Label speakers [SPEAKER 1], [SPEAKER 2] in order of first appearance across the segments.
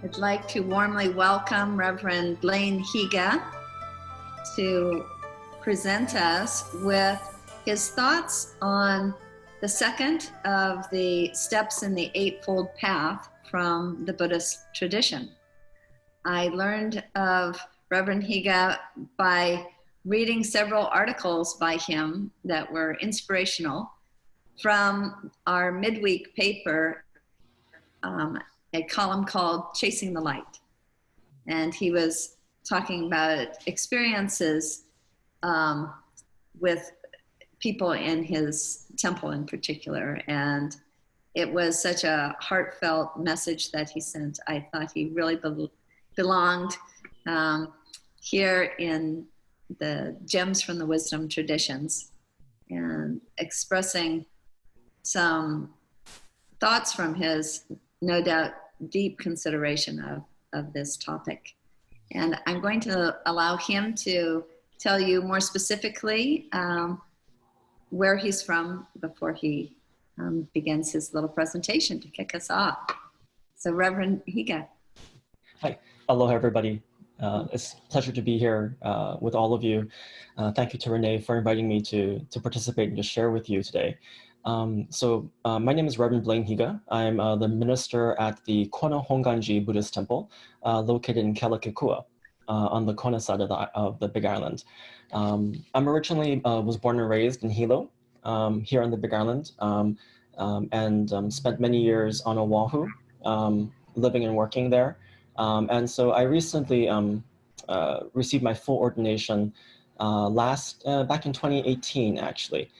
[SPEAKER 1] I'd like to warmly welcome Reverend Blayne Higa to present us with his thoughts on the second of the steps in the Eightfold Path from the Buddhist tradition. I learned of Reverend Higa by reading several articles by him that were inspirational from our midweek paper, a column called Chasing the Light. And he was talking about experiences with people in his temple in particular. And it was such a heartfelt message that he sent. I thought he really belonged here in the Gems from the Wisdom traditions, and expressing some thoughts from his, no doubt, deep consideration of this topic. And I'm going to allow him to tell you more specifically where he's from before he begins his little presentation to kick us off. So Reverend Higa.
[SPEAKER 2] Hi, aloha everybody. It's a pleasure to be here with all of you. Thank you to Renee for inviting me to participate and to share with you today. My name is Reverend Blayne Higa. I'm the minister at the Kona Honganji Buddhist Temple, located in Kealakekua, on the Kona side of the Big Island. I'm originally was born and raised in Hilo, here on the Big Island, and spent many years on Oahu, living and working there. And so I recently received my full ordination back in 2018, actually.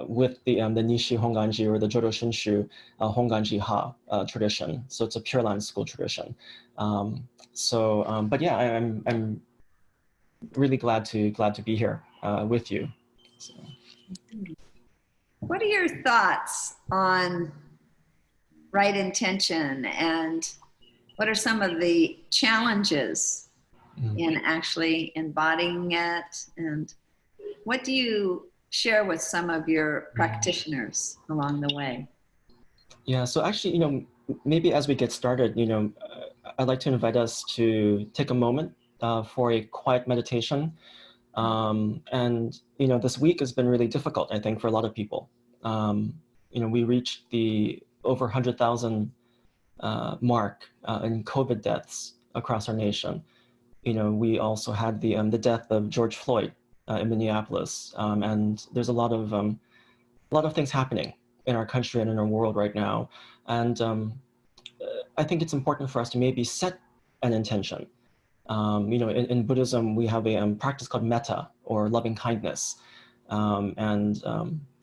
[SPEAKER 2] With the Nishi Honganji, or the Jodo Shin Honganji Ha tradition. So it's a Pure Land school tradition. But yeah, I'm really glad to be here with you. So.
[SPEAKER 1] What are your thoughts on right intention, and what are some of the challenges in actually embodying it, and what do you share with some of your practitioners along the way?
[SPEAKER 2] Yeah, so actually, maybe as we get started, I'd like to invite us to take a moment for a quiet meditation. And this week has been really difficult, I think, for a lot of people. We reached the over 100,000 mark in COVID deaths across our nation. We also had the death of George Floyd in Minneapolis, and there's a lot of things happening in our country and in our world right now. And I think it's important for us to maybe set an intention. In Buddhism, we have a practice called metta, or loving kindness. And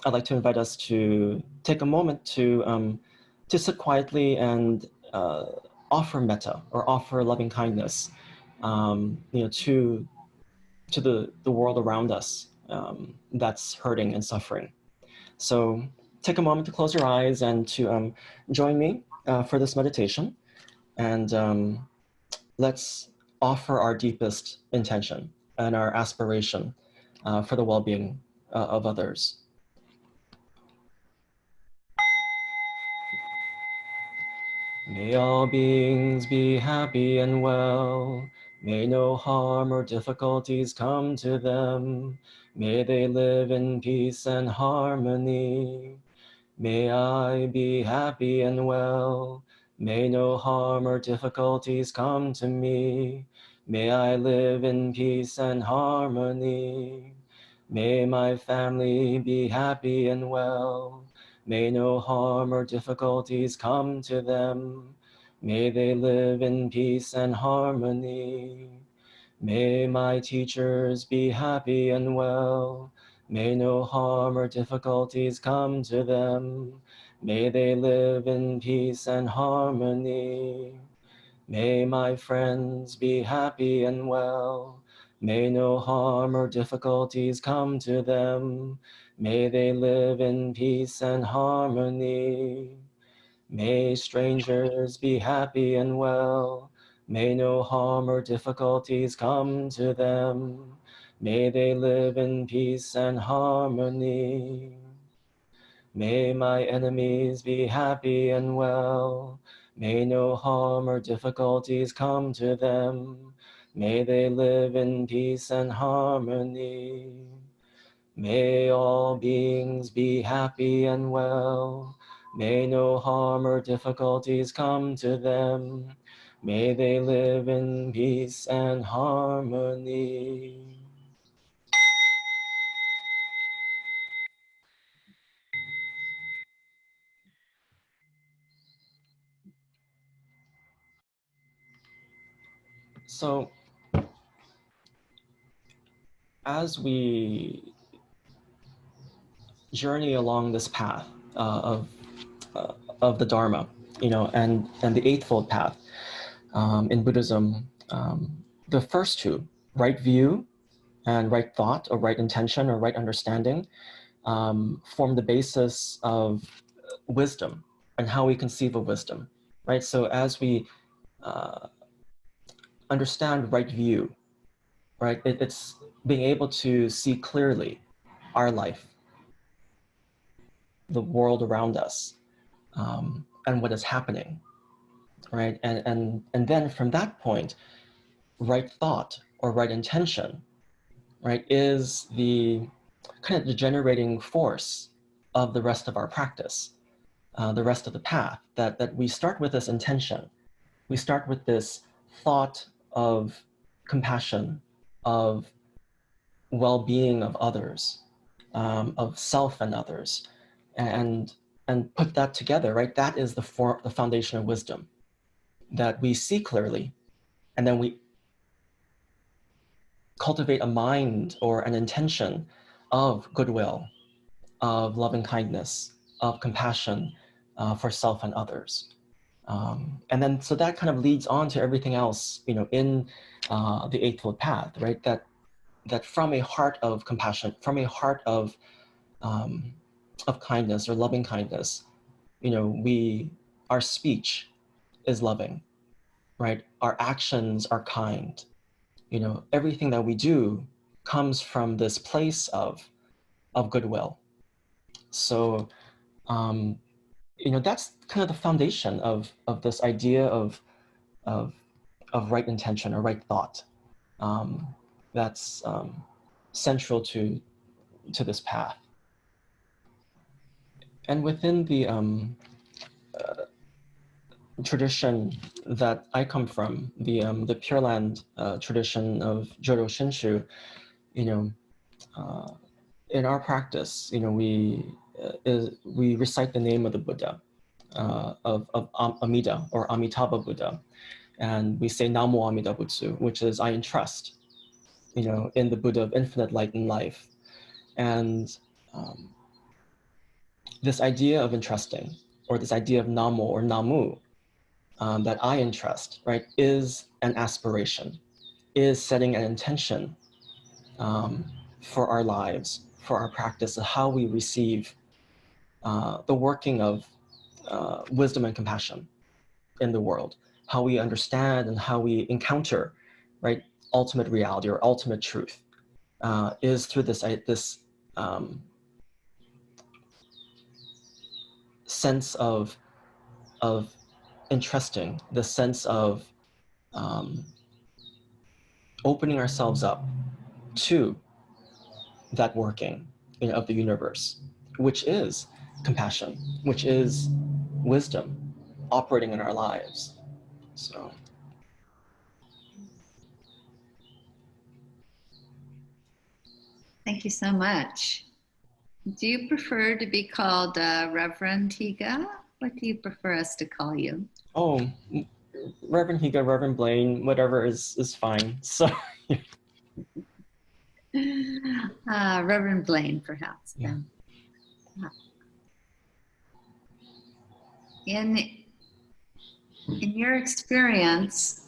[SPEAKER 2] I'd like to invite us to take a moment to sit quietly and offer metta, or offer loving kindness, to the world around us that's hurting and suffering. So take a moment to close your eyes and to join me for this meditation. And let's offer our deepest intention and our aspiration for the well-being of others. May all beings be happy and well. May no harm or difficulties come to them. May they live in peace and harmony. May I be happy and well. May no harm or difficulties come to me. May I live in peace and harmony. May my family be happy and well. May no harm or difficulties come to them. May they live in peace and harmony. May my teachers be happy and well. May no harm or difficulties come to them. May they live in peace and harmony. May my friends be happy and well. May no harm or difficulties come to them. May they live in peace and harmony. May strangers be happy and well. May no harm or difficulties come to them. May they live in peace and harmony. May my enemies be happy and well. May no harm or difficulties come to them. May they live in peace and harmony. May all beings be happy and well. May no harm or difficulties come to them. May they live in peace and harmony. So, as we journey along this path of the Dharma, and the Eightfold Path in Buddhism, the first two, right view and right thought, or right intention, or right understanding, form the basis of wisdom and how we conceive of wisdom, right? So as we understand right view, right, it's being able to see clearly our life, the world around us, and what is happening, right? And then from that point, right thought or right intention, right, is the kind of the generating force of the rest of our practice, the rest of the path, that we start with this intention. We start with this thought of compassion, of well-being of others, of self and others, and put that together, right? That is the foundation of wisdom, that we see clearly, and then we cultivate a mind or an intention of goodwill, of loving kindness, of compassion for self and others. And then, so that kind of leads on to everything else, in the Eightfold Path, right? That from a heart of compassion, from a heart of kindness or loving kindness, our speech is loving, right? Our actions are kind. Everything that we do comes from this place of goodwill. So, that's kind of the foundation of this idea of right intention or right thought. That's central to this path. And within the tradition that I come from, the Pure Land tradition of Jodo Shinshu, in our practice, we recite the name of the Buddha, of Amida or Amitabha Buddha, and we say Namo Amida Butsu, which is I entrust, in the Buddha of infinite light and life. And this idea of entrusting, or this idea of Namo or Namu, that I entrust, right, is an aspiration, is setting an intention for our lives, for our practice, of how we receive the working of wisdom and compassion in the world, how we understand and how we encounter, right, ultimate reality or ultimate truth, is through this sense of entrusting, the sense of opening ourselves up to that working, of the universe, which is compassion, which is wisdom operating in our lives. So.
[SPEAKER 1] Thank you so much. Do you prefer to be called Reverend Higa? What do you prefer us to call you?
[SPEAKER 2] Oh, Reverend Higa, Reverend Blayne, whatever is fine. So.
[SPEAKER 1] Reverend Blayne, perhaps.
[SPEAKER 2] Yeah.
[SPEAKER 1] Then. In your experience,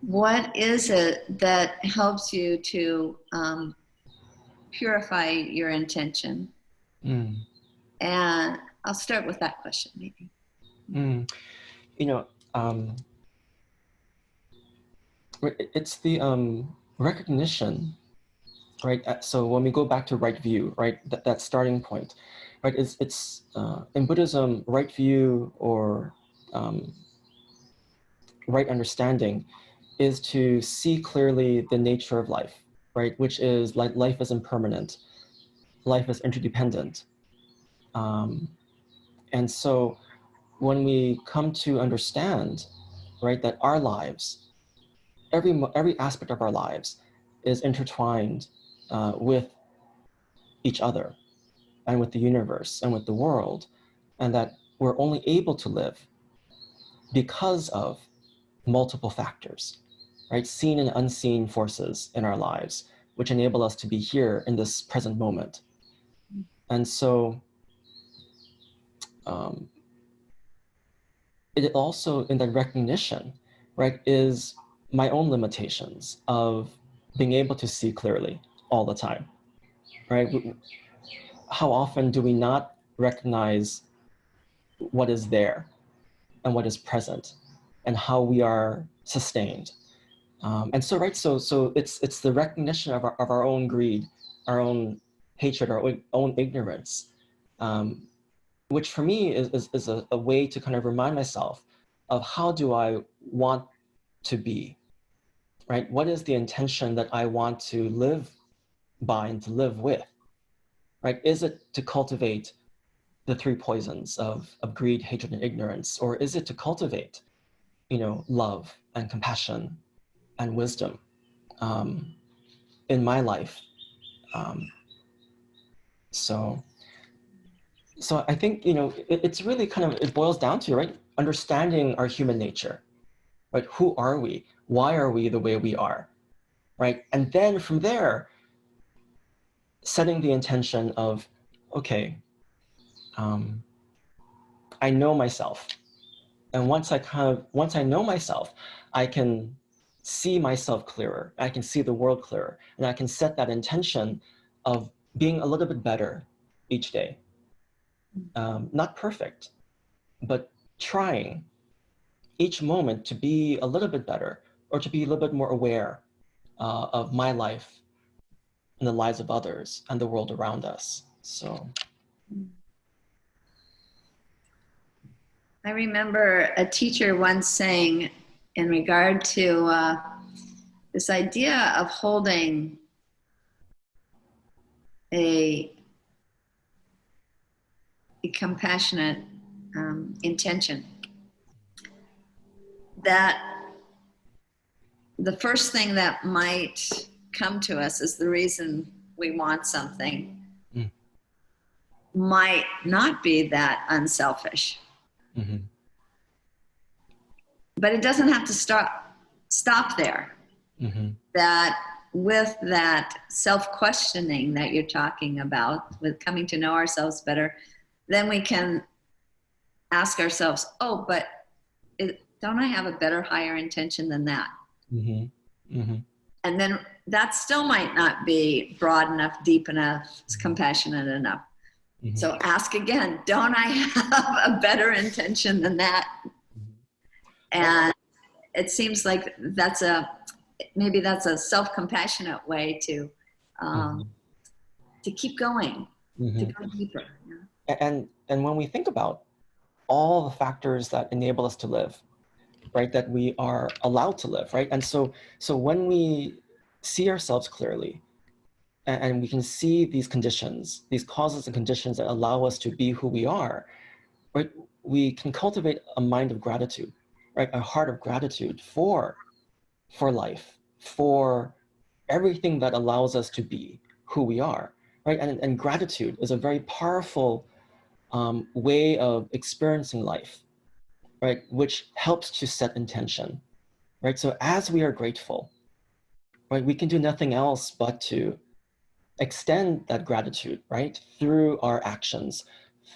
[SPEAKER 1] what is it that helps you to purify your intention? And I'll start with that question, maybe.
[SPEAKER 2] It's the recognition, right? So when we go back to right view, right, that starting point, right? It's in Buddhism, right view or right understanding is to see clearly the nature of life, right? Which is like life is impermanent, life is interdependent. And so when we come to understand, right, that our lives, every aspect of our lives is intertwined with each other and with the universe and with the world, and that we're only able to live because of multiple factors, right? Seen and unseen forces in our lives, which enable us to be here in this present moment. And so it also, in the recognition, right, is my own limitations of being able to see clearly all the time, right? How often do we not recognize what is there and what is present and how we are sustained? And so, right, so it's the recognition of our own greed, our own hatred, our own ignorance, which for me is a way to kind of remind myself of how do I want to be, right? What is the intention that I want to live by and to live with, right? Is it to cultivate the three poisons of greed, hatred, and ignorance, or is it to cultivate, love and compassion and wisdom in my life? So I think, it's really kind of, it boils down to, right, understanding our human nature, right? Who are we? Why are we the way we are, right? And then from there, setting the intention of, okay, I know myself. And once I know myself, I can see myself clearer. I can see the world clearer. And I can set that intention of being a little bit better each day. Not perfect, but trying each moment to be a little bit better or to be a little bit more aware of my life and the lives of others and the world around us. So.
[SPEAKER 1] I remember a teacher once saying, in regard to this idea of holding a compassionate intention, that the first thing that might come to us as the reason we want something might not be that unselfish.
[SPEAKER 2] Mm-hmm.
[SPEAKER 1] But it doesn't have to stop there.
[SPEAKER 2] Mm-hmm.
[SPEAKER 1] That with that self-questioning that you're talking about, with coming to know ourselves better, then we can ask ourselves, oh, but don't I have a better, higher intention than that?
[SPEAKER 2] Mm-hmm. Mm-hmm.
[SPEAKER 1] And then that still might not be broad enough, deep enough, compassionate enough. Mm-hmm. So ask again, don't I have a better intention than that? And it seems like maybe that's a self-compassionate way to keep going, to go deeper.
[SPEAKER 2] Yeah. And when we think about all the factors that enable us to live, right, that we are allowed to live, right? And so when we see ourselves clearly and we can see these conditions, these causes and conditions that allow us to be who we are, right, we can cultivate a mind of gratitude, right, a heart of gratitude for life, for everything that allows us to be who we are, right? And gratitude is a very powerful way of experiencing life, right? Which helps to set intention, right? So as we are grateful, right, we can do nothing else but to extend that gratitude, right? Through our actions,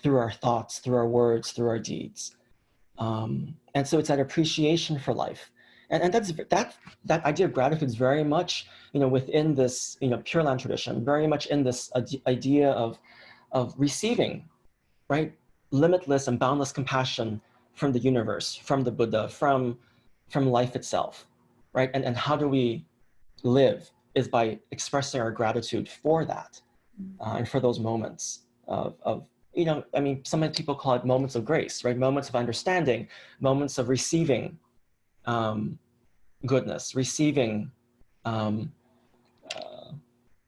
[SPEAKER 2] through our thoughts, through our words, through our deeds. And so it's that appreciation for life. And that idea of gratitude is very much, within this, Pure Land tradition, very much in this idea of receiving, right, limitless and boundless compassion from the universe, from the Buddha, from life itself, right? And how do we live is by expressing our gratitude for that and for those moments of you know, I mean, so many people call it moments of grace, right? Moments of understanding, moments of receiving goodness, receiving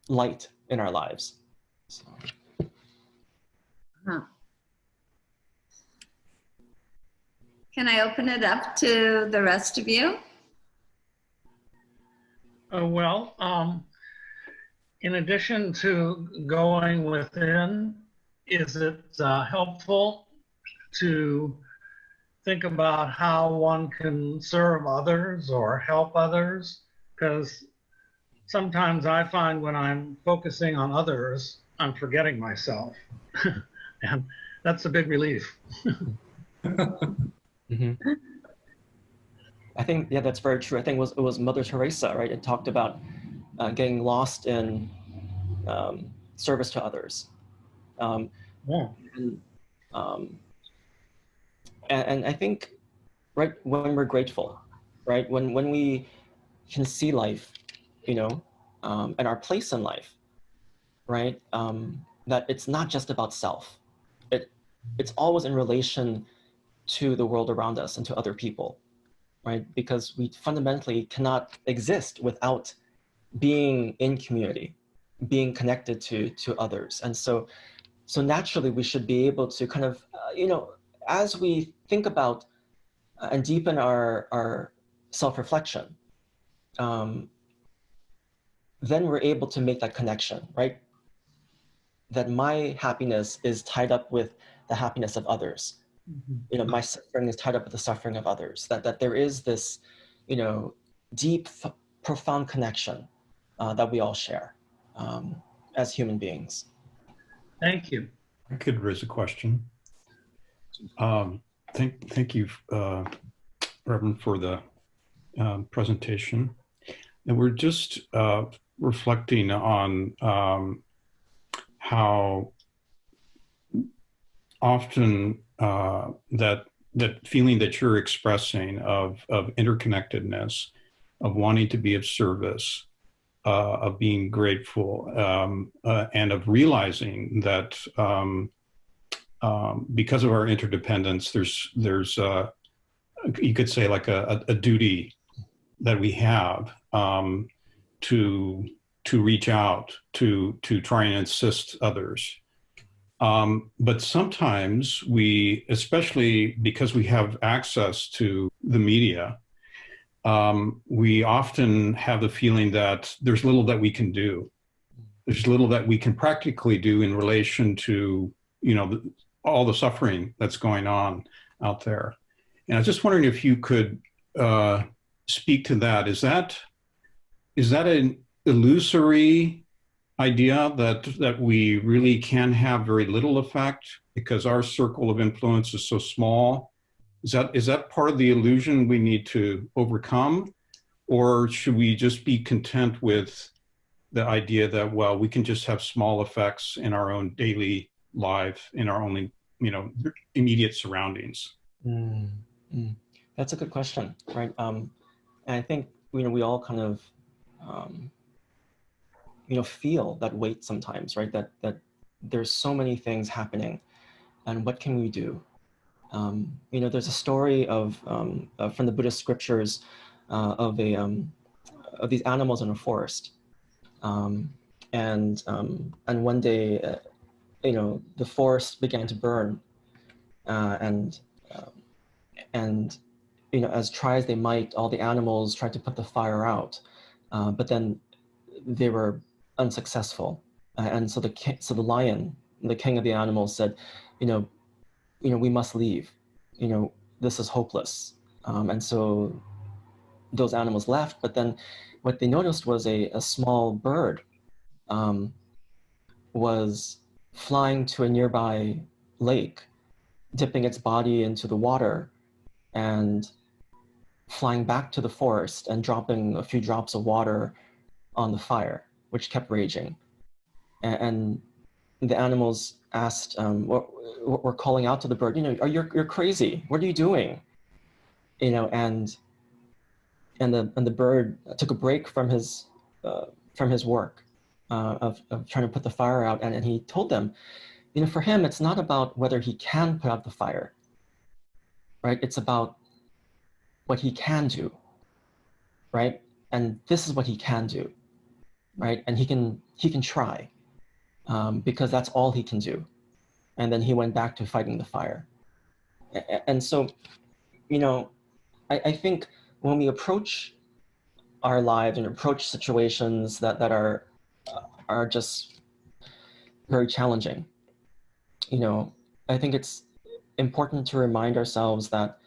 [SPEAKER 2] light in our lives. So.
[SPEAKER 1] Huh. Can I open it up to the rest of you?
[SPEAKER 3] In addition to going within, is it helpful to think about how one can serve others or help others? Because sometimes I find when I'm focusing on others, I'm forgetting myself. And that's a big relief.
[SPEAKER 2] Mm-hmm. I think, yeah, that's very true. I think it was Mother Teresa, right? It talked about getting lost in service to others.
[SPEAKER 3] Yeah.
[SPEAKER 2] And I think, right, when we're grateful, right, when we can see life, you know, and our place in life, right, that it's not just about self. It's always in relation to the world around us and to other people, right? Because we fundamentally cannot exist without being in community, being connected to others. And so naturally we should be able to kind of, you know, as we think about and deepen our self-reflection, then we're able to make that connection, right? That my happiness is tied up with the happiness of others.
[SPEAKER 3] Mm-hmm.
[SPEAKER 2] You know, my suffering is tied up with the suffering of others. That there is this, you know, deep, profound connection that we all share as human beings.
[SPEAKER 3] Thank you.
[SPEAKER 4] I could raise a question. Thank you, Reverend, for the presentation. And we're just reflecting on how often that feeling that you're expressing of interconnectedness, of wanting to be of service, of being grateful, and of realizing that because of our interdependence, there's you could say like a duty that we have to reach out to try and assist others. But sometimes we, especially because we have access to the media, we often have the feeling that there's little that we can do. There's little that we can practically do in relation to, you know, all the suffering that's going on out there. And I was just wondering if you could speak to that. Is that an illusory idea that we really can have very little effect because our circle of influence is so small? Is that part of the illusion we need to overcome? Or should we just be content with the idea that, well, we can just have small effects in our own daily life, in our only, you know, immediate surroundings?
[SPEAKER 2] That's a good question, right? And I think, you know, we all kind of, you know, feel that weight sometimes, right? That there's so many things happening, and what can we do? You know, there's a story of from the Buddhist scriptures of these animals in a forest, and one day, you know, the forest began to burn, and you know, as try as they might, all the animals tried to put the fire out, but then they were unsuccessful. And so the lion, the king of the animals, said, you know, we must leave. You know, this is hopeless. And so those animals left. But then what they noticed was a small bird was flying to a nearby lake, dipping its body into the water and flying back to the forest and dropping a few drops of water on the fire, which kept raging. And the animals asked, were calling out to the bird, you know, you're crazy. What are you doing? You know, and the bird took a break from his work of trying to put the fire out, and he told them, for him, it's not about whether he can put out the fire, right? It's about what he can do, right? And this is what he can do, right? And he can try, because that's all he can do. And then he went back to fighting the fire. And so, I think when we approach our lives and approach situations that are just very challenging, I think it's important to remind ourselves that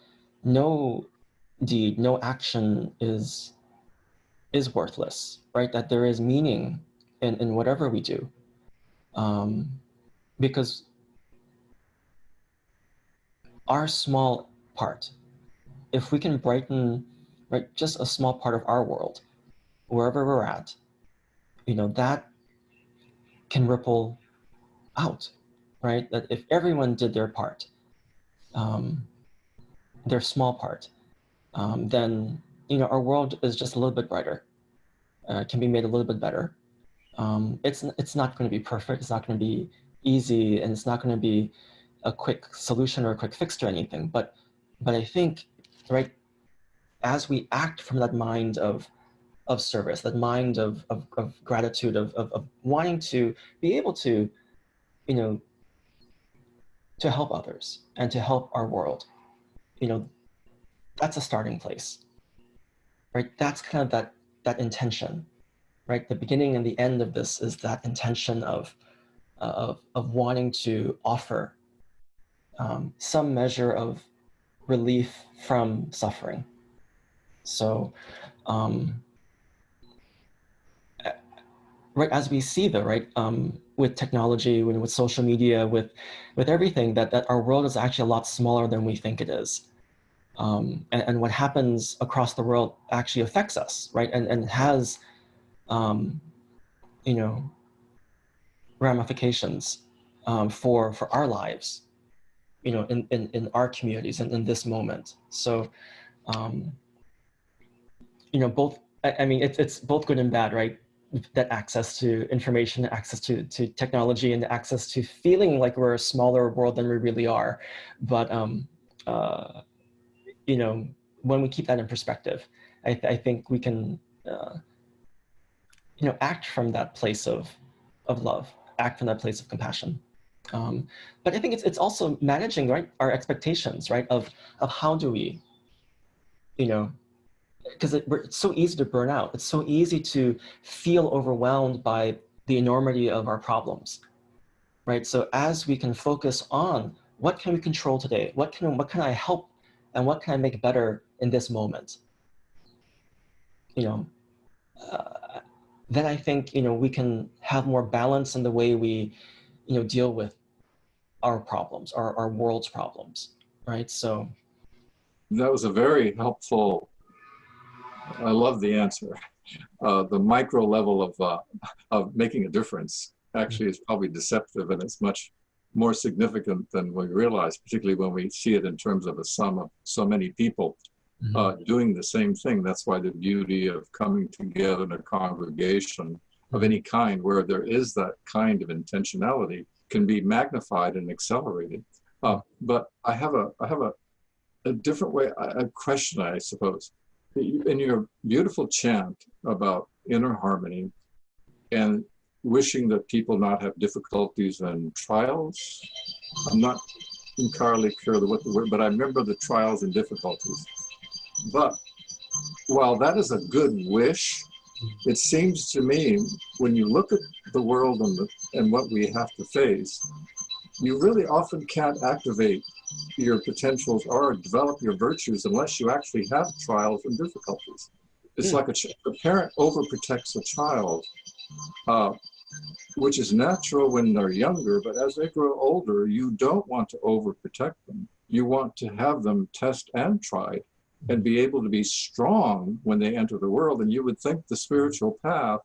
[SPEAKER 2] no deed, no action is worthless, right? That there is meaning in whatever we do, because our small part, if we can brighten, right, just a small part of our world, wherever we're at, that can ripple out, right? That if everyone did their part, their small part, then our world is just a little bit brighter. Can be made a little bit better. It's not going to be perfect. It's not going to be easy, and it's not going to be a quick solution or a quick fix to anything. But I think, right, as we act from that mind of service, that mind of gratitude, of wanting to be able to, to help others and to help our world, that's a starting place, right? That's kind of that intention, right? The beginning and the end of this is that intention of wanting to offer some measure of relief from suffering. So, right, as we see with technology, with social media, with everything, that our world is actually a lot smaller than we think it is. And what happens across the world actually affects us, right? And has, ramifications for our lives, in our communities and in this moment. So, both, I mean, it's both good and bad, right? That access to information, access to technology, and access to feeling like we're a smaller world than we really are. But, when we keep that in perspective, I think we can, act from that place of love, act from that place of compassion. But I think it's also managing, right, our expectations, right, of how do we, because it's so easy to burn out. It's so easy to feel overwhelmed by the enormity of our problems, right? So as we can focus on what can we control today, what can I help, and what can I make better in this moment, then I think we can have more balance in the way we deal with our problems, our world's problems, right? So
[SPEAKER 5] that was a very helpful. I love the answer. The micro level of making a difference actually is probably deceptive, and it's much more significant than we realize, particularly when we see it in terms of a sum of so many people doing the same thing. That's why the beauty of coming together in a congregation of any kind, where there is that kind of intentionality, can be magnified and accelerated. But I have a different way, a question, I suppose. In your beautiful chant about inner harmony and wishing that people not have difficulties and trials, I'm not entirely clear what the word, but I remember the trials and difficulties. But while that is a good wish, it seems to me, when you look at the world and what we have to face, you really often can't activate your potentials or develop your virtues unless you actually have trials and difficulties. It's like a parent overprotects a child, which is natural when they're younger, but as they grow older, you don't want to overprotect them. You want to have them test and try and be able to be strong when they enter the world. And you would think the spiritual path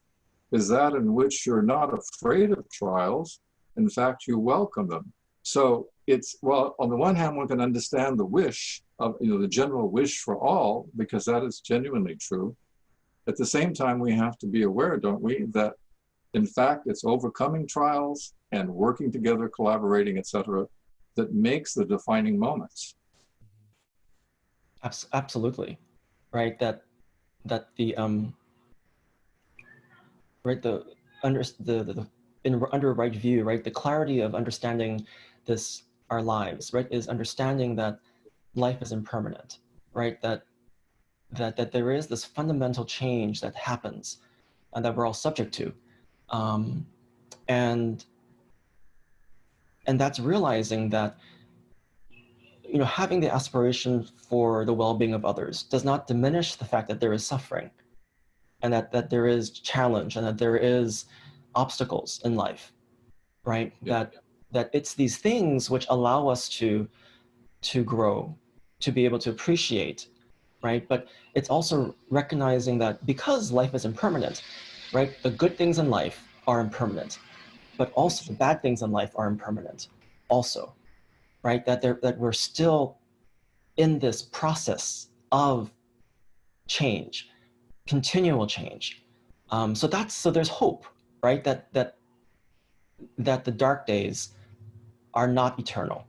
[SPEAKER 5] is that in which you're not afraid of trials. In fact, you welcome them. So it's, well, on the one hand, one can understand the wish of, the general wish for all, because that is genuinely true. At the same time, we have to be aware, don't we, that In fact, it's overcoming trials and working together, collaborating, etc., that makes the defining moments.
[SPEAKER 2] Absolutely, right? That the right under right view, right? The clarity of understanding this our lives, right, is understanding that life is impermanent, right? That there is this fundamental change that happens and that we're all subject to, and that's realizing that, you know, having the aspiration for the well-being of others does not diminish the fact that there is suffering and that there is challenge and that there is obstacles in life, right?
[SPEAKER 5] Yeah.
[SPEAKER 2] That it's these things which allow us to grow, to be able to appreciate, right? But it's also recognizing that because life is impermanent, right? The good things in life are impermanent, but also the bad things in life are impermanent also, right? That we're still in this process of change, continual change. So there's hope, right? That the dark days are not eternal,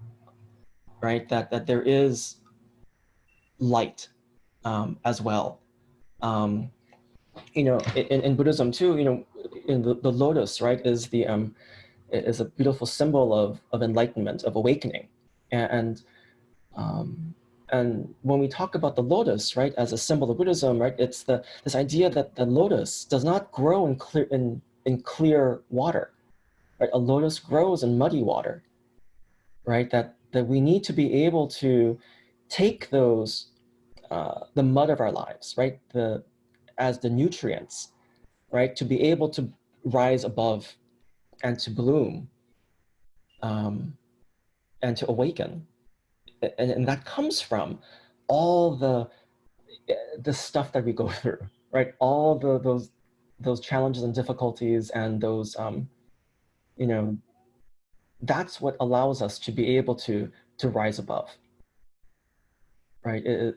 [SPEAKER 2] right? That there is light as well. You know, in Buddhism too, you know, in the lotus, right, is is a beautiful symbol of enlightenment, of awakening, and when we talk about the lotus, right, as a symbol of Buddhism, right, it's this idea that the lotus does not grow in clear water, right? A lotus grows in muddy water, right? That we need to be able to take those the mud of our lives, right, as the nutrients, right, to be able to rise above and to bloom, and to awaken, and that comes from all the stuff that we go through, right? All those challenges and difficulties and those you know, that's what allows us to be able to rise above, right? It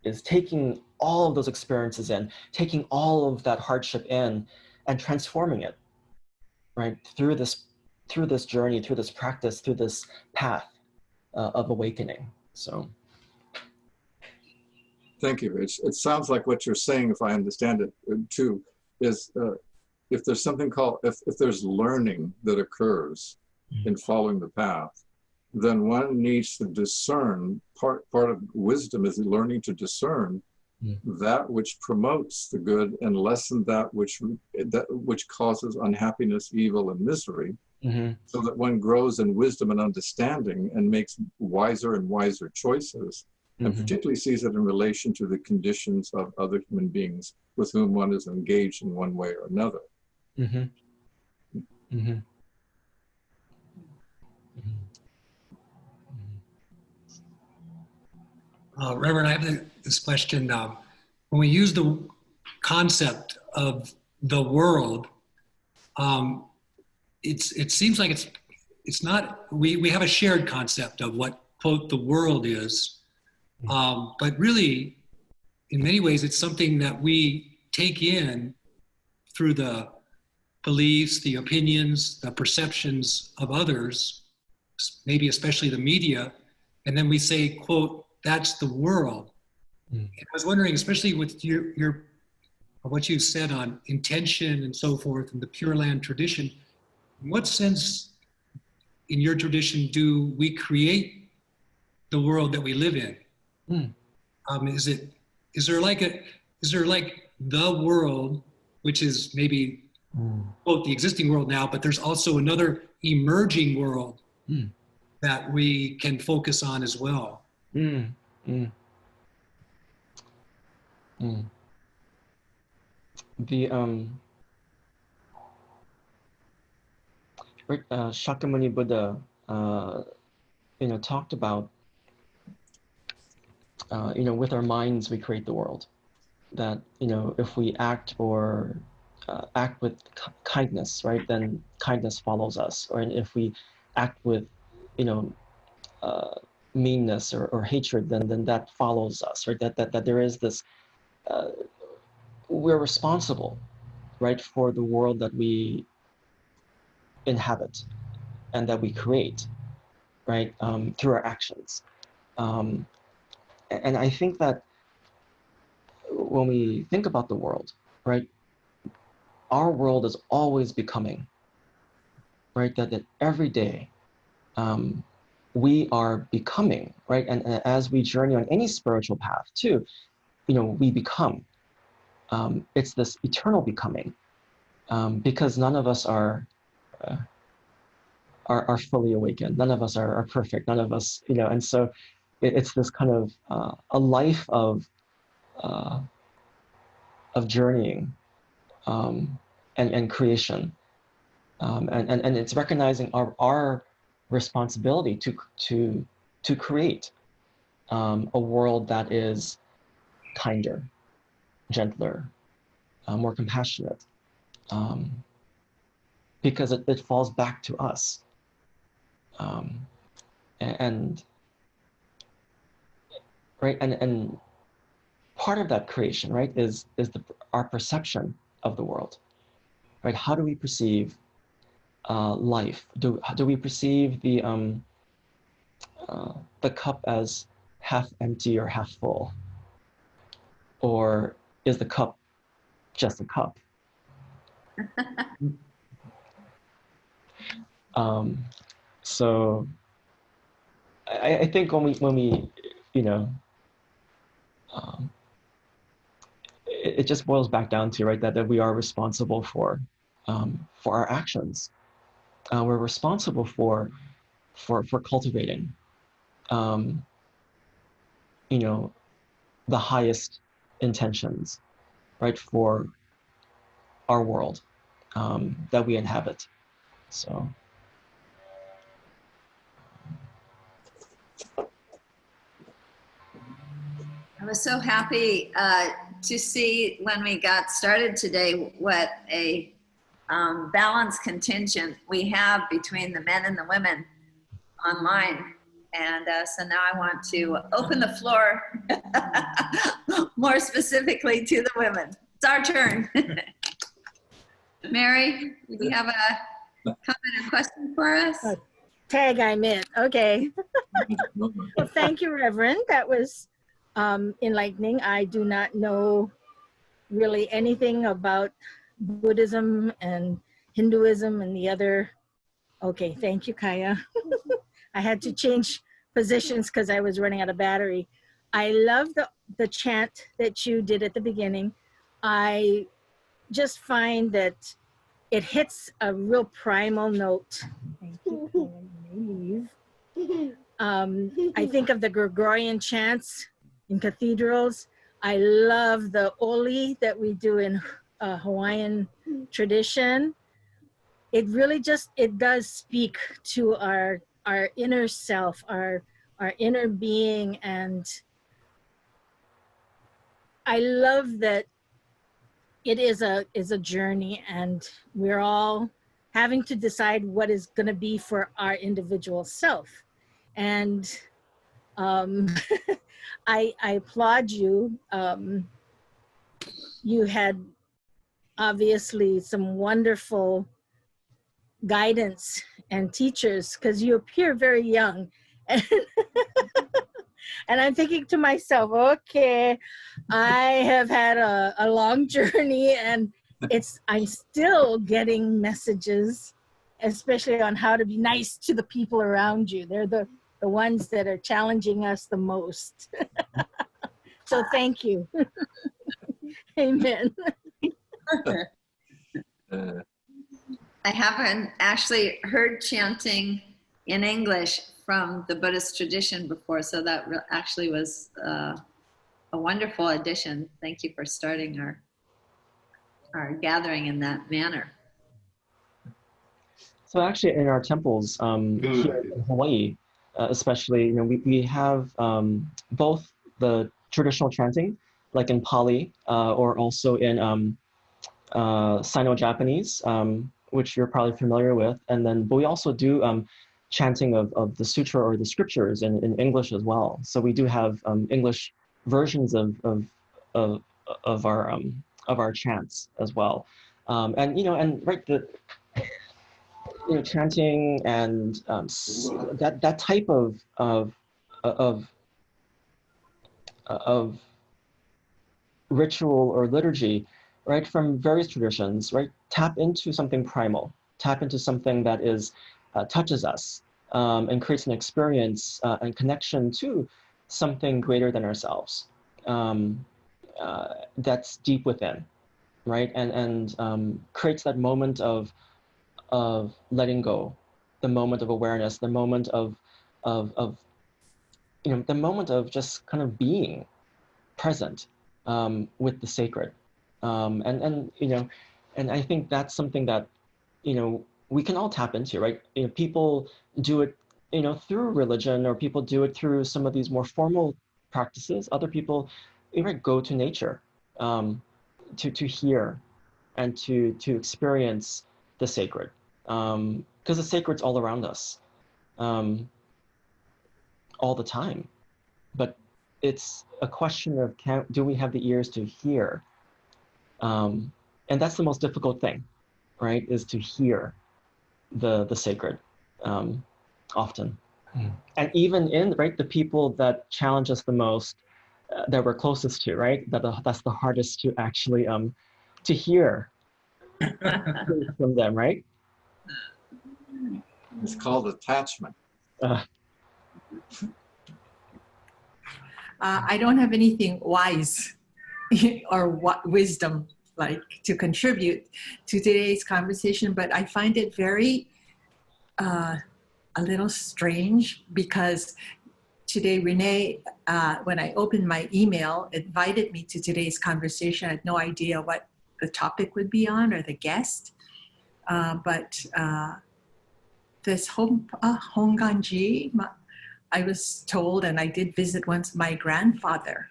[SPEAKER 2] is taking all of those experiences in, taking all of that hardship in, and transforming it, right, through this journey, through this practice, through this path of awakening. So.
[SPEAKER 5] Thank you. It sounds like what you're saying, if I understand it too, is if there's something called, if there's learning that occurs in following the path, then one needs to discern, part of wisdom is learning to discern that which promotes the good and lessen that which causes unhappiness, evil, and misery, so that one grows in wisdom and understanding and makes wiser and wiser choices, and particularly sees it in relation to the conditions of other human beings with whom one is engaged in one way or another.
[SPEAKER 6] Reverend, I have this question. When we use the concept of the world, it seems like it's not, we have a shared concept of what, quote, the world is, but really, in many ways, it's something that we take in through the beliefs, the opinions, the perceptions of others, maybe especially the media, and then we say, quote, that's the world. And I was wondering, especially with your what you said on intention and so forth, and the Pure Land tradition, in what sense, in your tradition, do we create the world that we live in? Is there like the world, which is maybe quote the existing world now, but there's also another emerging world that we can focus on as well?
[SPEAKER 2] The Shakyamuni Buddha, talked about, with our minds we create the world. That if we act or act with kindness, right, then kindness follows us. Or if we act with, meanness or hatred, then that follows us. Right, that there is this. We're responsible, right, for the world that we inhabit and that we create, right, through our actions. And I think that when we think about the world, right, our world is always becoming, right, that every day we are becoming, right, and as we journey on any spiritual path too, we become. It's this eternal becoming, because none of us are fully awakened. None of us are perfect. None of us, and so it's this kind of a life of journeying and creation, and it's recognizing our responsibility to create a world that is kinder, gentler, more compassionate, because it falls back to us. And right, and part of that creation, right, is our perception of the world, right? How do we perceive life? Do we perceive the cup as half empty or half full, or is the cup just a cup? So I think when we it just boils back down to, right, that we are responsible for our actions. We're responsible for cultivating the highest intentions, right, for our world that we inhabit. So
[SPEAKER 1] I was so happy to see when we got started today what a balanced contingent we have between the men and the women online. And so now I want to open the floor more specifically to the women. It's our turn. Mary, do you have a comment or question for us?
[SPEAKER 7] Tag I'm in. Okay. Well, thank you, Reverend. That was enlightening. I do not know really anything about Buddhism and Hinduism and the other. Okay, thank you, Kaya. I had to change positions because I was running out of battery. I love the chant that you did at the beginning. I just find that it hits a real primal note. Thank you. I think of the Gregorian chants in cathedrals. I love the Oli that we do in Hawaiian tradition. It really it does speak to our inner self, our inner being. And I love that it is a journey, and we're all having to decide what is going to be for our individual self. And I applaud you. You had obviously some wonderful guidance and teachers, because you appear very young. And I'm thinking to myself, okay, I have had a long journey, and I'm still getting messages, especially on how to be nice to the people around you. They're the ones that are challenging us the most. So thank you. Amen.
[SPEAKER 1] I haven't actually heard chanting in English from the Buddhist tradition before, so that actually was a wonderful addition. Thank you for starting our gathering in that manner.
[SPEAKER 2] So actually, in our temples here in Hawaii, especially, we have both the traditional chanting, like in Pali, or also in Sino-Japanese, which you're probably familiar with, but we also do chanting of the sutra or the scriptures in English as well. So we do have English versions of our chants as well, and right, chanting and that type of ritual or liturgy, right, from various traditions, right, tap into something primal, tap into something that is touches us and creates an experience and connection to something greater than ourselves, that's deep within, right, and creates that moment of letting go, the moment of awareness, the moment of the moment of just kind of being present with the sacred, and I think that's something that we can all tap into, right? People do it through religion, or people do it through some of these more formal practices. Other people go to nature to hear and to experience the sacred, because the sacred's all around us all the time, but it's a question of do we have the ears to hear, and that's the most difficult thing, right, is to hear the sacred often. And even in the people that challenge us the most, that we're closest to, right, that's the hardest to actually to hear from them, right?
[SPEAKER 5] It's called attachment.
[SPEAKER 8] I don't have anything wise or wisdom like to contribute to today's conversation, but I find it very a little strange, because today Renee, when I opened my email, invited me to today's conversation. I had no idea what the topic would be on or the guest, but this Honganji, I was told, and I did visit once, my grandfather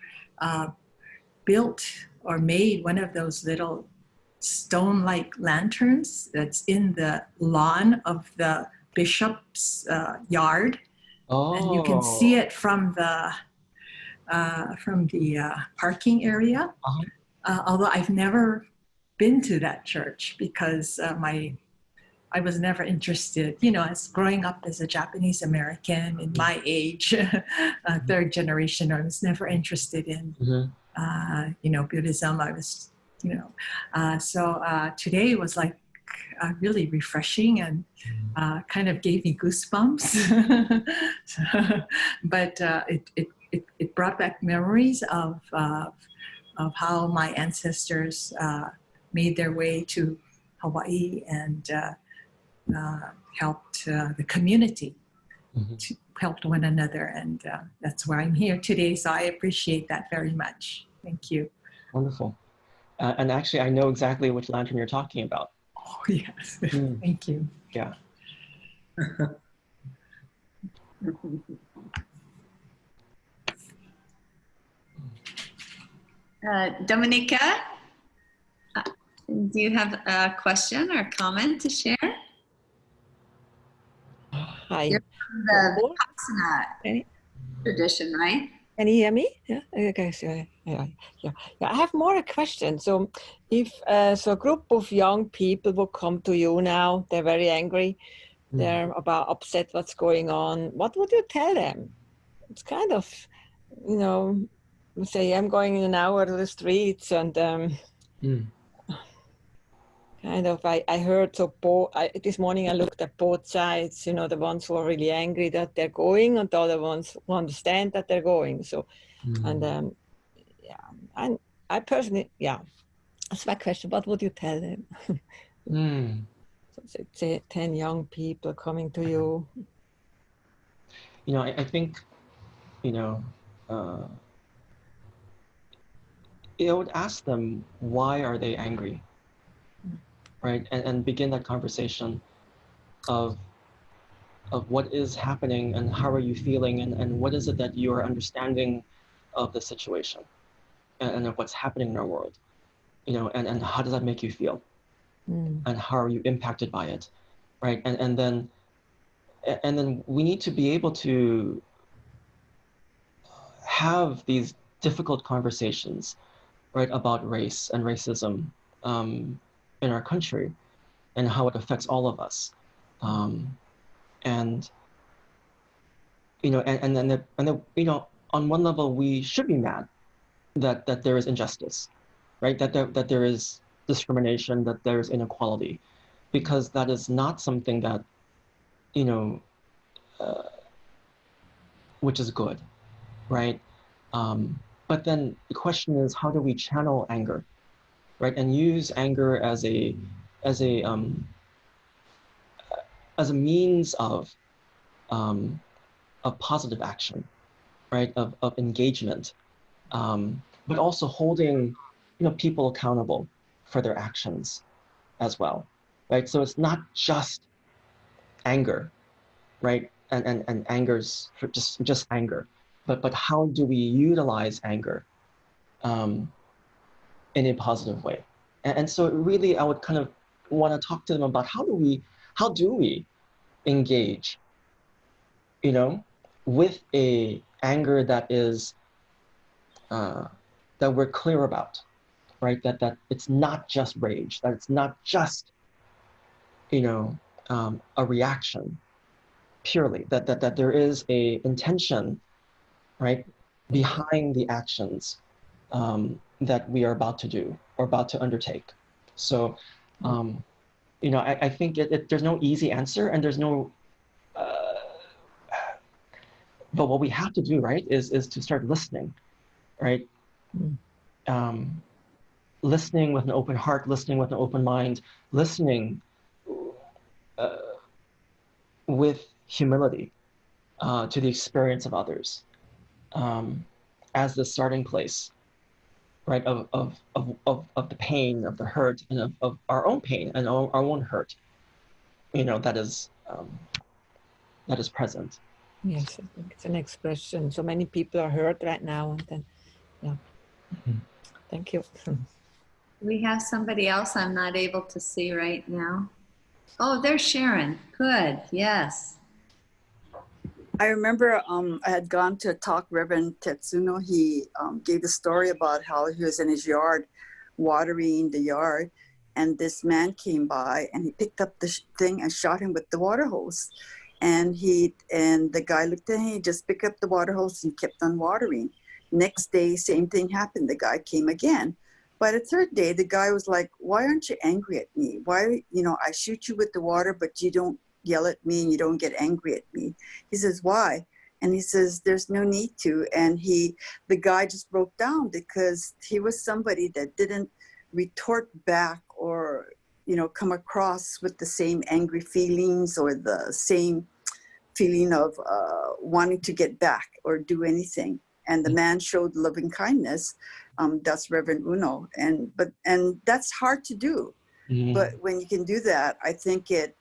[SPEAKER 8] built or made one of those little stone-like lanterns that's in the lawn of the bishop's yard. Oh. And you can see it from the parking area. Uh-huh. Although I've never been to that church, because I was never interested, as growing up as a Japanese American in my age, third generation, I was never interested in, Buddhism. I was, so today was like really refreshing and kind of gave me goosebumps. But it brought back memories of how my ancestors made their way to Hawaii and helped the community, helped one another, and that's why I'm here today. So I appreciate that very much. Thank you.
[SPEAKER 2] Wonderful. And actually, I know exactly which lantern you're talking about.
[SPEAKER 8] Oh, yes. Thank you.
[SPEAKER 2] Yeah.
[SPEAKER 1] Dominica, do you have a question or comment to share?
[SPEAKER 9] Hi.
[SPEAKER 1] You're from the Vipassana tradition, right?
[SPEAKER 9] Can you hear me? Yeah. Okay. So, yeah. I have more a question. So, if a group of young people will come to you now, they're very angry, they're upset what's going on. What would you tell them? It's kind of, say I'm going in an hour to the streets, and kind of, I heard this morning I looked at both sides, the ones who are really angry that they're going, and the other ones who understand that they're going. So, and and I personally, that's my question. What would you tell them? So say 10 young people coming to you.
[SPEAKER 2] I think, I would ask them, why are they angry? Right, and begin that conversation of what is happening and how are you feeling, and what is it that you are understanding of the situation and of what's happening in our world, and how does that make you feel, and how are you impacted by it, right? And then we need to be able to have these difficult conversations, right, about race and racism in our country and how it affects all of us. And you know, on one level we should be mad that there is injustice, right? That there is discrimination, that there is inequality, because that is not something that, you know, which is good, right? But then the question is, how do we channel anger, right? And use anger as a means of positive action, right? Of engagement, but also holding, you know, people accountable for their actions as well, right? So it's not just anger, right? And anger's for just anger, but how do we utilize anger in a positive way? And so really, I would kind of want to talk to them about how do we engage, you know, with a anger that is that we're clear about, right? That it's not just rage, that it's not just, you know, a reaction purely, that there is a intention, right, behind the actions that we are about to do or about to undertake. So, you know, I think there's no easy answer, and there's no, but what we have to do, right, is to start listening, right? Listening with an open heart, listening with an open mind, listening with humility to the experience of others as the starting place, right, of the pain, of the hurt, and of our own pain and our own hurt, you know, that is present.
[SPEAKER 9] Yes, I think it's an expression. So many people are hurt right now, and then, yeah. Thank you.
[SPEAKER 1] We have somebody else I'm not able to see right now. Oh, there's Sharon. Good. Yes.
[SPEAKER 10] I remember I had gone to talk Reverend Tetsuno. He gave a story about how he was in his yard watering the yard, and this man came by and he picked up the thing and shot him with the water hose. And the guy looked at him, he just picked up the water hose and kept on watering. Next day, same thing happened. The guy came again. By the third day, the guy was like, "Why aren't you angry at me? Why, you know, I shoot you with the water, but you don't yell at me and you don't get angry at me." He says, "Why?" And he says, "There's no need to." And the guy just broke down because he was somebody that didn't retort back or, you know, come across with the same angry feelings or the same feeling of wanting to get back or do anything. And the man showed loving kindness. That's Reverend Uno. And that's hard to do. But when you can do that, I think it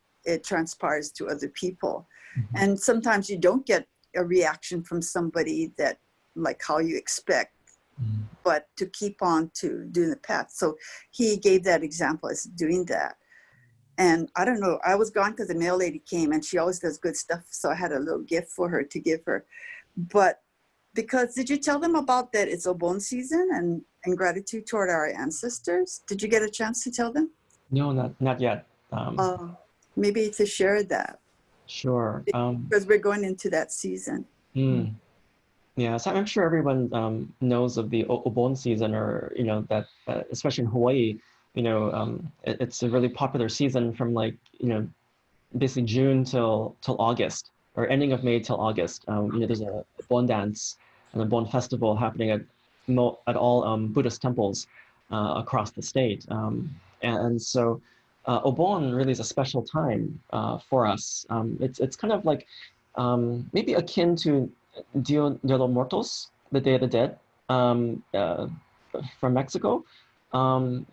[SPEAKER 10] transpires to other people. And sometimes you don't get a reaction from somebody that like how you expect, but to keep on to doing the path. So he gave that example as doing that. And I don't know, I was gone because the mail lady came and she always does good stuff. So I had a little gift for her to give her. But because, did you tell them about that it's Obon season and gratitude toward our ancestors? Did you get a chance to tell them?
[SPEAKER 2] No, not yet.
[SPEAKER 10] Maybe to share that.
[SPEAKER 2] Sure.
[SPEAKER 10] Because we're going into that season.
[SPEAKER 2] Yeah, so I'm sure everyone knows of the Obon season, or, you know, that especially in Hawaii, you know, it's a really popular season from, like, you know, basically June till August, or ending of May till August. You know, there's a Bon dance and a Bon festival happening at all Buddhist temples across the state. And so Obon really is a special time for us. It's kind of like maybe akin to Dia de los Muertos, the Day of the Dead, from Mexico, in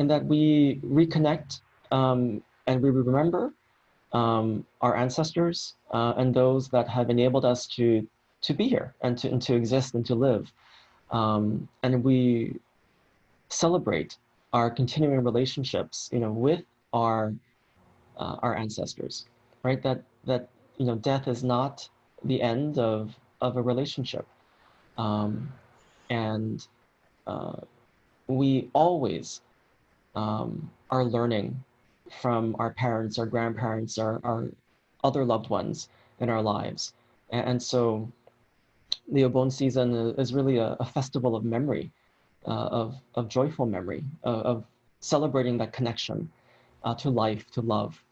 [SPEAKER 2] that we reconnect and we remember our ancestors and those that have enabled us to be here and to exist and to live, and we celebrate our continuing relationships, you know, with our ancestors, right? That you know, death is not the end of a relationship, and we always are learning from our parents, our grandparents, our other loved ones in our lives. And so the Obon season is really a festival of memory, of joyful memory, of celebrating that connection to life, to love,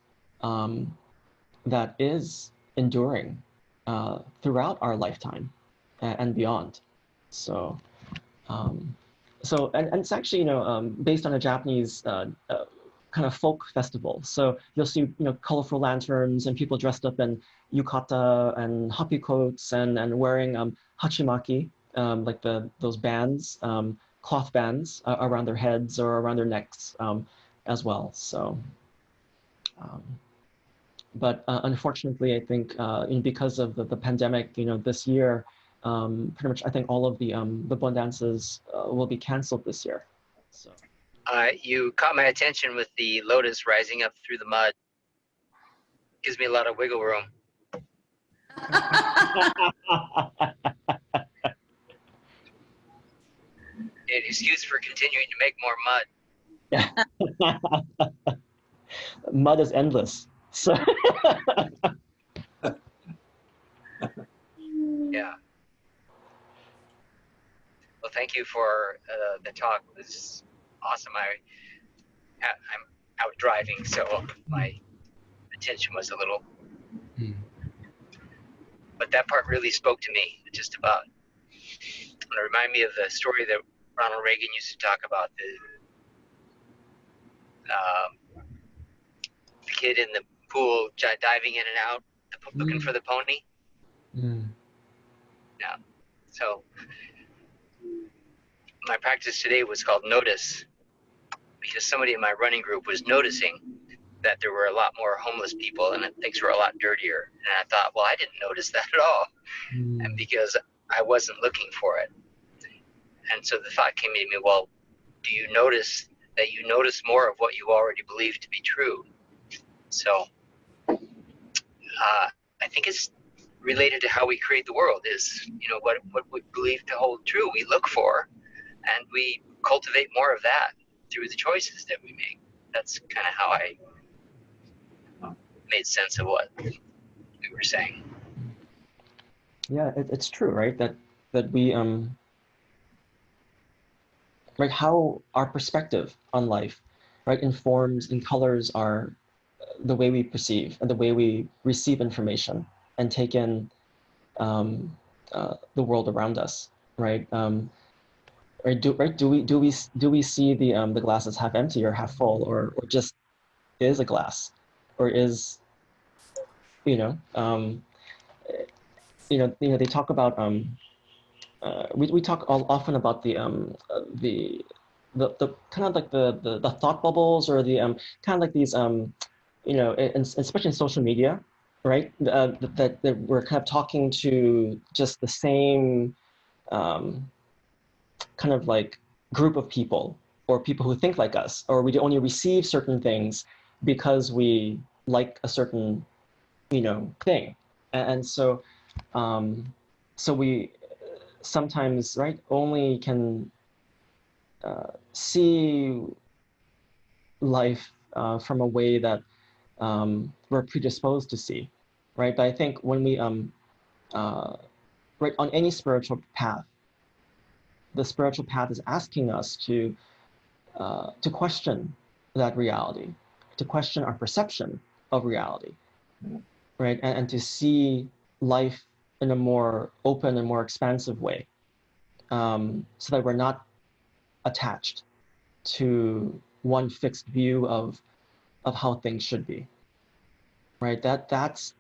[SPEAKER 2] that is enduring throughout our lifetime and beyond. So, and it's actually, based on a Japanese kind of folk festival. So you'll see, colorful lanterns and people dressed up in yukata and happy coats and wearing hachimaki, like those bands, cloth bands around their heads or around their necks as well. So, but unfortunately, I think because of the pandemic, this year, pretty much I think all of the Bon dances will be canceled this year. So.
[SPEAKER 11] You caught my attention with the lotus rising up through the mud. Gives me a lot of wiggle room. An excuse for continuing to make more mud.
[SPEAKER 2] Mud is endless. So.
[SPEAKER 11] Yeah. Well, thank you for the talk. It was awesome. I'm out driving, so my attention was a little. But that part really spoke to me, just about. It reminded me of the story that Ronald Reagan used to talk about, the kid in the pool diving in and out, looking for the pony. Yeah. So my practice today was called Notice, because somebody in my running group was noticing that there were a lot more homeless people and things were a lot dirtier. And I thought, well, I didn't notice that at all. And because I wasn't looking for it. And so the thought came to me, well, do you notice that you notice more of what you already believe to be true? So I think it's related to how we create the world is, what we believe to hold true, we look for, and we cultivate more of that through the choices that we make. That's kind of how I made sense of what we were saying.
[SPEAKER 2] Yeah, it's true, right? That we right, how our perspective on life, right, informs and colors the way we perceive and the way we receive information and take in the world around us, right? Do we see the glass as half empty or half full, or just is a glass, or is they talk about we talk often about the kind of like the thought bubbles, or the kind of like these especially in social media, right? That we're kind of talking to just the same kind of like group of people, or people who think like us, or we only receive certain things because we like a certain thing, and so we sometimes, right, only can see life from a way that we're predisposed to see, right? But I think when we right, on any spiritual path, the spiritual path is asking us to question that reality, to question our perception of reality, right? And to see life in a more open and more expansive way, so that we're not attached to one fixed view of how things should be, right? That's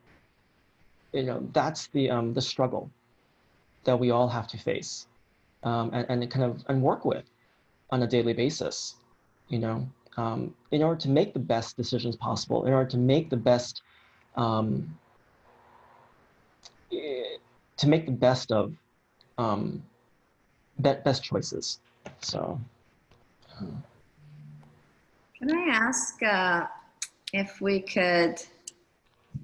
[SPEAKER 2] the struggle that we all have to face, and work with on a daily basis, in order to make the best decisions possible, in order to make the best of best choices. So
[SPEAKER 1] can I ask if we could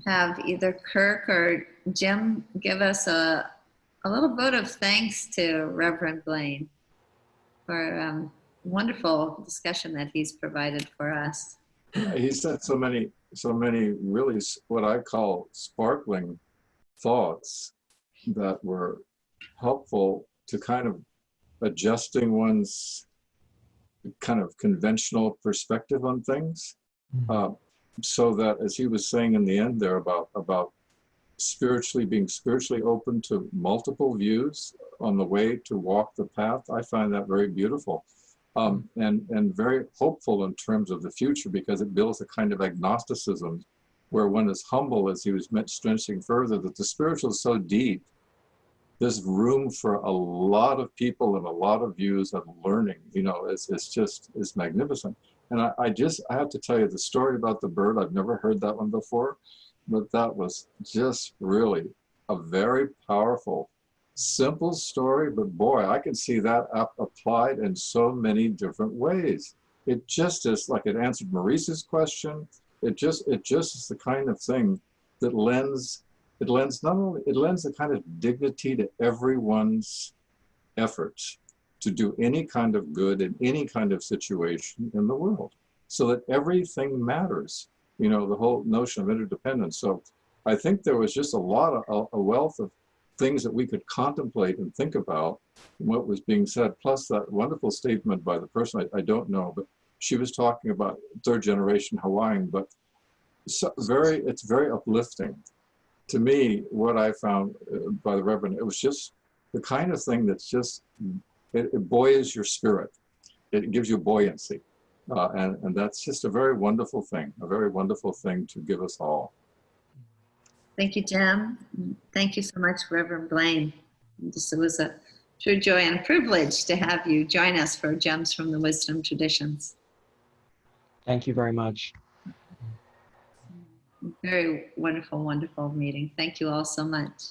[SPEAKER 1] have either Kirk or Jim give us a little vote of thanks to Reverend Blayne for wonderful discussion that he's provided for us.
[SPEAKER 5] he said so many really what I call sparkling thoughts that were helpful to kind of adjusting one's kind of conventional perspective on things. So that, as he was saying in the end there about being spiritually open to multiple views on the way to walk the path, I find that very beautiful. And very hopeful in terms of the future, because it builds a kind of agnosticism where one is humble, as he was stressing further, that the spiritual is so deep. There's room for a lot of people and a lot of views and learning. You know, it's magnificent. And I have to tell you the story about the bird. I've never heard that one before, but that was just really a very powerful, simple story. But boy, I can see that applied in so many different ways. It just is like it answered Maurice's question. It just is the kind of thing that lends a kind of dignity to everyone's efforts to do any kind of good in any kind of situation in the world, so that everything matters. You know, the whole notion of interdependence. So I think there was just a wealth of things that we could contemplate and think about in what was being said, plus that wonderful statement by the person, I don't know, but she was talking about third generation Hawaiian, but it's very uplifting. To me, what I found by the Reverend, it was just the kind of thing that's just, it buoys your spirit. It gives you buoyancy. And that's just a very wonderful thing to give us all.
[SPEAKER 1] Thank you, Jim. Thank you so much, Reverend Blayne. It was a true joy and a privilege to have you join us for Gems from the Wisdom Traditions.
[SPEAKER 2] Thank you very much.
[SPEAKER 1] Very wonderful, wonderful meeting. Thank you all so much.